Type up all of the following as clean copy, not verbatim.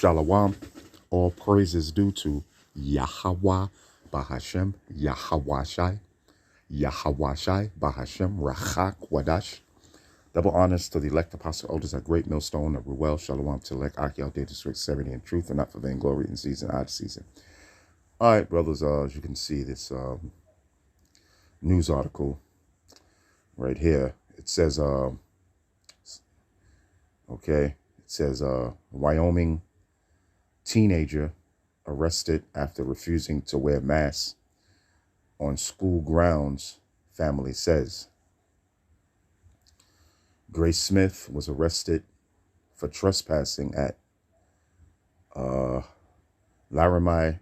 Shalom. All praise is due to Yahweh Bahashem, Yahweh Shai Bahashem, Rachak Wadash. Double honors to the elect apostle elders at Great Millstone of Ruel. Shalom to elect Aki Day District 70 in truth and not for vainglory in season, out of season. All right, brothers, as you can see, this news article right here, it says, Wyoming teenager arrested after refusing to wear masks on school grounds, family says. Grace Smith was arrested for trespassing at Laramie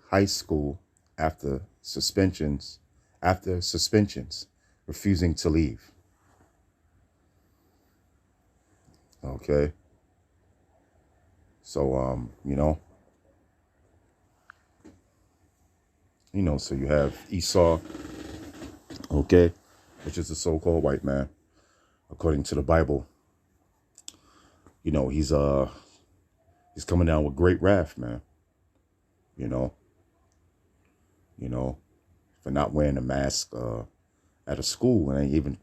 High School after suspensions, refusing to leave. Okay. So, so you have Esau, okay, which is the so-called white man, according to the Bible. He's coming down with great wrath, man. For not wearing a mask at a school, and they even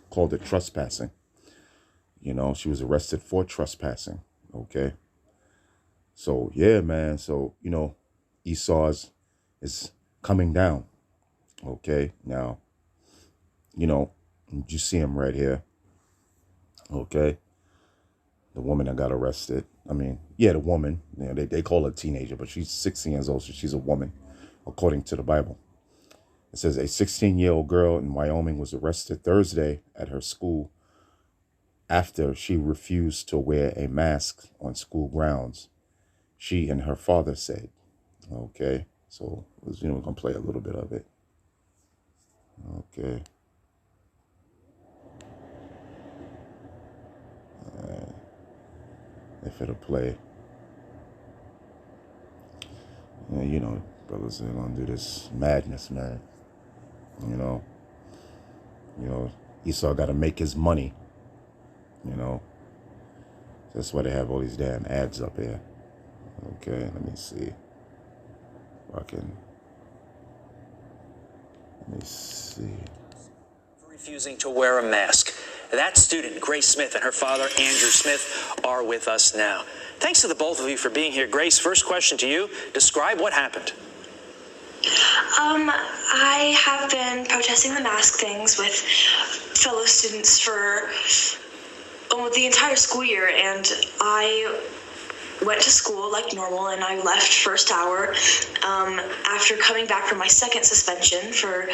called it trespassing. She was arrested for trespassing. Okay. So yeah, man. So Esau is coming down. Okay. Now, you see him right here. Okay. The woman that got arrested. The woman. They call her a teenager, but she's 16 years old, so she's a woman, according to the Bible. It says a 16-year-old girl in Wyoming was arrested Thursday at her school after she refused to wear a mask on school grounds, she and her father said. Okay, so we're going to play a little bit of it. Okay. If it'll play. Brothers are going to do this madness, man. Esau got to make his money. That's why they have all these damn ads up here. Okay, let me see if I can. Let me see. For refusing to wear a mask. That student, Grace Smith, and her father, Andrew Smith, are with us now. Thanks to the both of you for being here. Grace, first question to you. Describe what happened. I have been protesting the mask things with fellow students for the entire school year, and I went to school like normal, and I left first hour after coming back from my second suspension for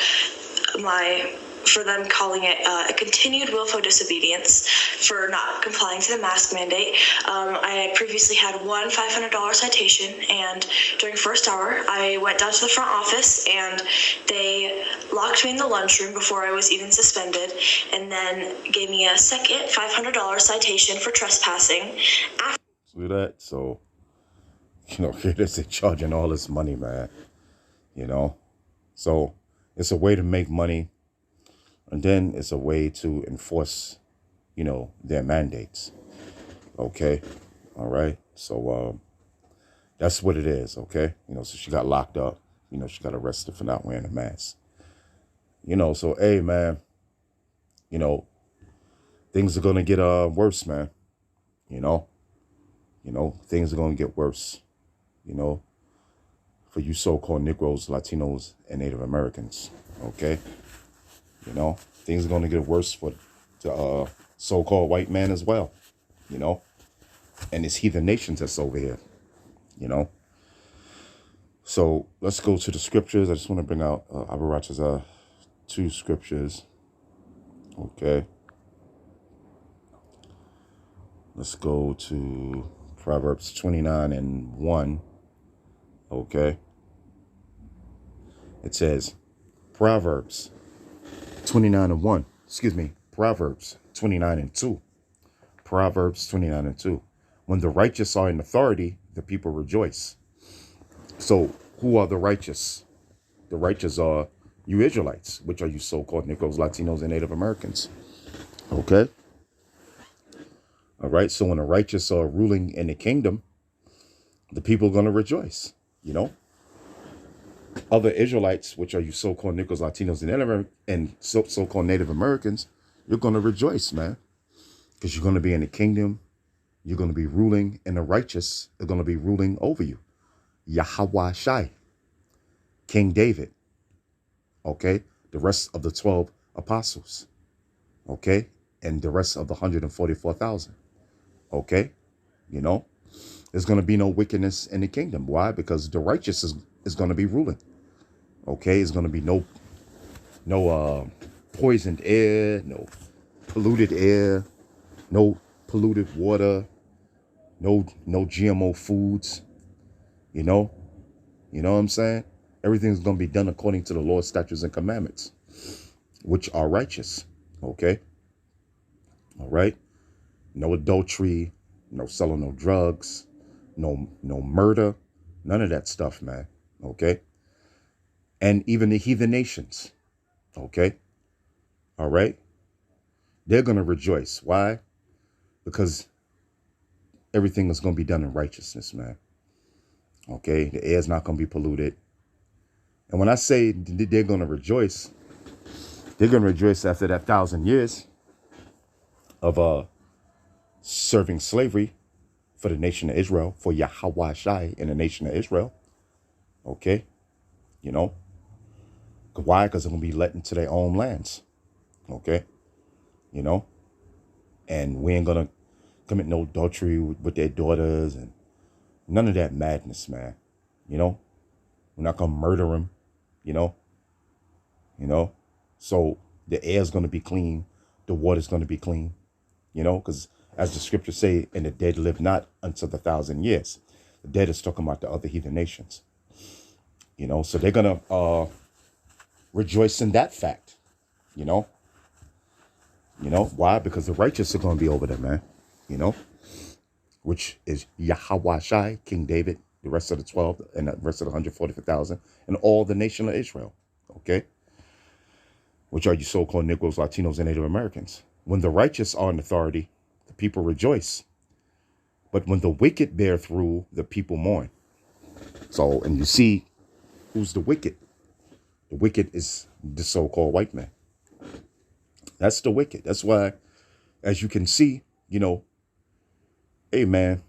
them calling it a continued willful disobedience for not complying to the mask mandate. I had previously had one $500 citation, and during first hour, I went down to the front office, and they locked me in the lunchroom before I was even suspended, and then gave me a second $500 citation for trespassing. See that? So, here they're charging all this money, man. So it's a way to make money. And then it's a way to enforce, their mandates. Okay. All right. So that's what it is. Okay. So she got locked up. She got arrested for not wearing a mask. So, hey, man, things are going to get worse, man. Things are going to get worse, for you so-called Negroes, Latinos, and Native Americans. Okay. Things are going to get worse for the so-called white man as well, and his heathen nations that's over here, So let's go to the scriptures. I just want to bring out Abaracha's 2 scriptures. Okay. Let's go to Proverbs 29:1. Okay. It says, Proverbs 29:1. Proverbs 29:2. Proverbs 29:2. When the righteous are in authority, the people rejoice. So who are the righteous? The righteous are you Israelites, which are you so-called Negroes, Latinos, and Native Americans. Okay. All right. So when the righteous are ruling in the kingdom, the people are going to rejoice. You know, other Israelites, which are you so-called Negroes, Latinos, and so-called Native Americans, you're going to rejoice, man, because you're going to be in the kingdom. You're going to be ruling, and the righteous are going to be ruling over you. Yahweh Shai, King David, okay? The rest of the 12 apostles, okay? And the rest of the 144,000, okay? You know, there's going to be no wickedness in the kingdom. Why? Because the righteous is going to be ruling, okay? It's going to be no poisoned air, no polluted air, no polluted water, no GMO foods, you know what I'm saying? Everything's going to be done according to the Lord's statutes and commandments, which are righteous, okay? All right? No adultery, no selling no drugs, no murder, none of that stuff, man, okay? And even the heathen nations, okay? All right? They're going to rejoice. Why? Because everything is going to be done in righteousness, man. Okay? The air's not going to be polluted. And when I say they're going to rejoice, they're going to rejoice after that 1,000 years of serving slavery for the nation of Israel, for Yahweh Shai in the nation of Israel. Okay? You know? Why? Because they're going to be let into their own lands. Okay? You know? And we ain't going to commit no adultery with their daughters and none of that madness, man. You know? We're not going to murder them. You know? So the air's going to be clean. The water's going to be clean. You know? Because as the scriptures say, and the dead live not until the 1,000 years. The dead is talking about the other heathen nations. You know? So they're going to rejoice in that fact. You know? Why? Because the righteous are going to be over there, man. You know? Which is Yahweh Shai, King David, the rest of the 12, and the rest of the 144,000, and all the nation of Israel. Okay? Which are you so-called Negroes, Latinos, and Native Americans. When the righteous are in authority, the people rejoice. But when the wicked beareth rule, the people mourn. So, and you see, who's the wicked? The wicked is the so-called white man. That's the wicked. That's why, as you can see, you know, hey, man,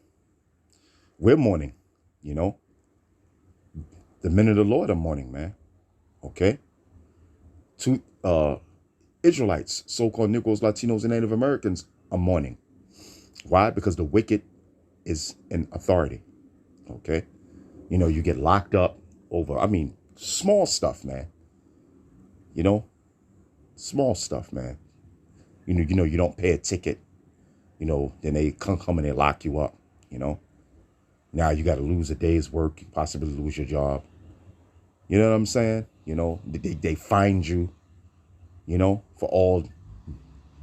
we're mourning, you know. The men of the Lord are mourning, man. Okay? Two Israelites, so-called Negroes, Latinos, and Native Americans are mourning. Why? Because the wicked is in authority. Okay? You know, you get locked up over, small stuff, man. You know? Small stuff, man. You know, you don't pay a ticket. You know, then they come and they lock you up, you know. Now you got to lose a day's work, possibly lose your job. You know what I'm saying? You know, they find you, you know, for all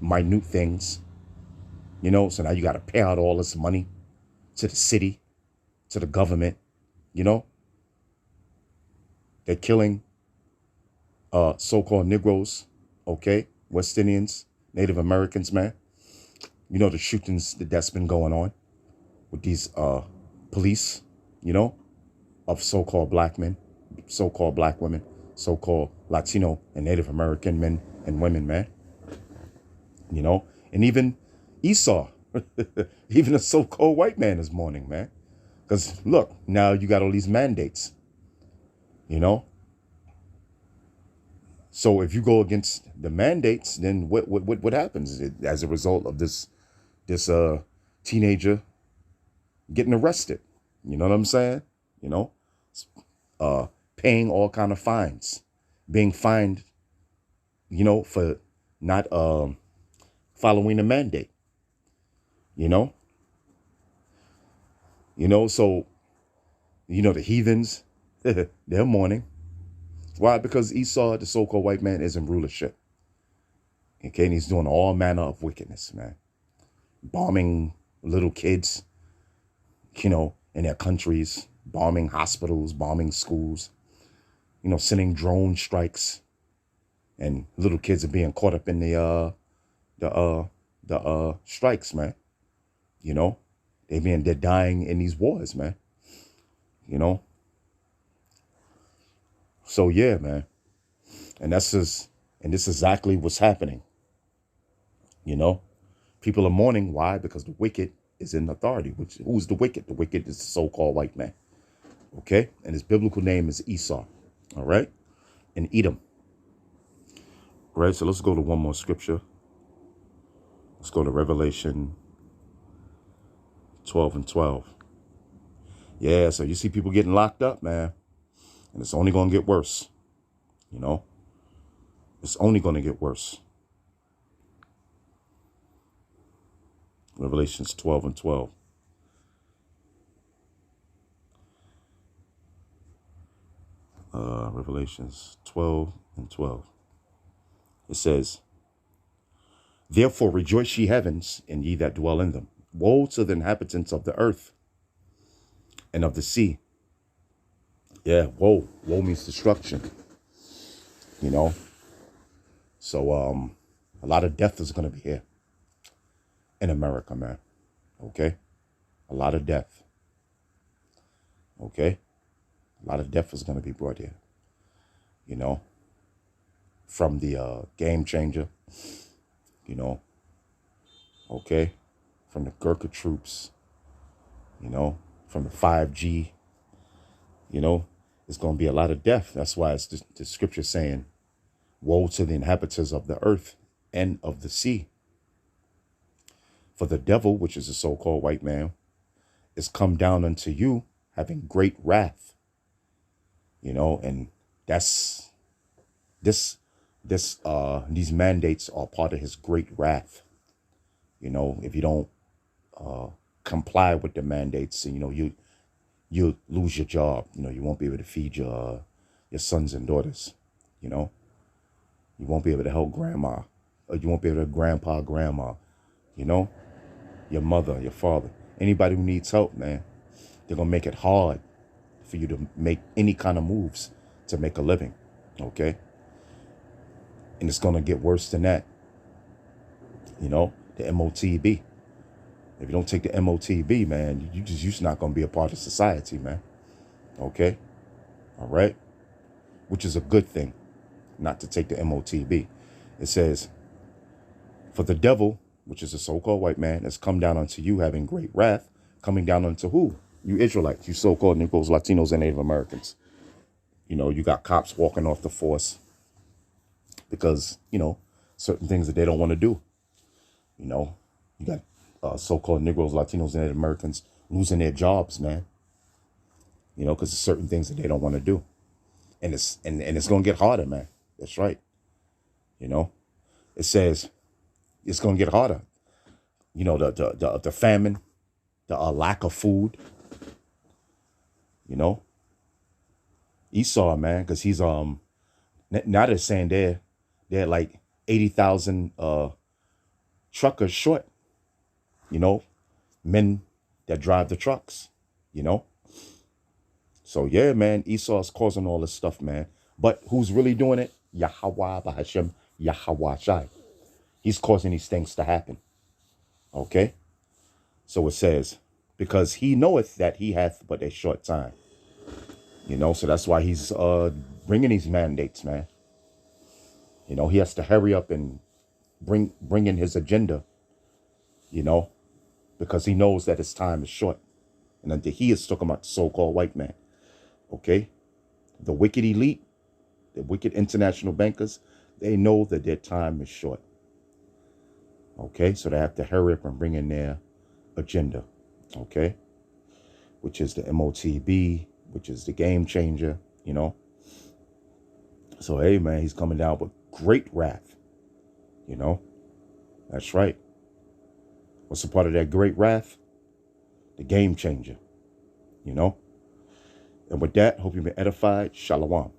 minute things. You know, so now you got to pay out all this money to the city, to the government, you know. They're killing so-called Negroes, okay, West Indians, Native Americans, man. You know, the shootings that's been going on with these police, you know, of so-called black men, so-called black women, so-called Latino and Native American men and women, man. You know, and even Esau, even a so-called white man is mourning, man. Because look, now you got all these mandates, you know. So if you go against the mandates, then what happens as a result of this teenager getting arrested? You know what I'm saying? You know, paying all kind of fines, being fined, you know, for not following the mandate. You know, so you know the heathens, they're mourning. Why? Because Esau, the so-called white man, is in rulership. Okay, and he's doing all manner of wickedness, man. Bombing little kids, you know, in their countries, bombing hospitals, bombing schools, you know, sending drone strikes, and little kids are being caught up in the strikes, man. You know, they're dying in these wars, man. You know. So yeah, man. And this is exactly what's happening. You know, people are mourning. Why? Because the wicked is in authority. Who's the wicked? The wicked is the so-called white man. Okay, and his biblical name is Esau. All right, and Edom. All right, so let's go to one more scripture. Let's go to Revelation 12:12. Yeah, so you see people getting locked up, man. And it's only going to get worse. You know, it's only going to get worse. Revelations 12:12. Revelations 12:12. It says, therefore rejoice ye heavens, and ye that dwell in them. Woe to the inhabitants of the earth and of the sea. Yeah, woe. Woe means destruction. You know. So a lot of death is going to be here in America, man. Okay? A lot of death. Okay? A lot of death is going to be brought here. You know? From the game changer. You know? Okay? From the Gurkha troops. You know? From the 5G. You know? It's going to be a lot of death. That's why it's the scripture saying, woe to the inhabitants of the earth and of the sea. For the devil, which is the so-called white man, is come down unto you, having great wrath. You know, and that's these mandates are part of his great wrath. You know, if you don't comply with the mandates, you know, you'll lose your job. You know, you won't be able to feed your sons and daughters. You know, you won't be able to help grandma, or you won't be able to grandpa, grandma. You know, your mother, your father, anybody who needs help, man. They're gonna make it hard for you to make any kind of moves to make a living. Okay, and it's gonna get worse than that. You know, the MOTB. If you don't take the MOTB, man, you're just not going to be a part of society, man. Okay? All right? Which is a good thing, not to take the MOTB. It says, for the devil, which is a so-called white man, has come down unto you having great wrath, coming down unto who? You Israelites, you so-called Negroes, Latinos, and Native Americans. You know, you got cops walking off the force because, you know, certain things that they don't want to do. You know, you got so-called Negroes, Latinos, and Native Americans losing their jobs, man. You know, because there's certain things that they don't want to do. And it's going to get harder, man. That's right. You know, it says it's going to get harder. You know, the famine, the lack of food. You know, Esau, man, because he's now they're saying they're like 80,000 truckers short. You know, men that drive the trucks, you know. So, yeah, man, Esau's causing all this stuff, man. But who's really doing it? Yahweh Bahashem, Yahweh Shai. He's causing these things to happen. Okay? So it says, because he knoweth that he hath but a short time. You know, so that's why he's bringing these mandates, man. You know, he has to hurry up and bring in his agenda, you know, because he knows that his time is short. And then he is talking about the so-called white man. Okay? The wicked elite, the wicked international bankers, they know that their time is short. Okay? So they have to hurry up and bring in their agenda. Okay? Which is the MOTB, which is the game changer, you know? So, hey, man, he's coming down with great wrath. You know? That's right. What's a part of that great wrath? The game changer. You know? And with that, hope you've been edified. Shalom.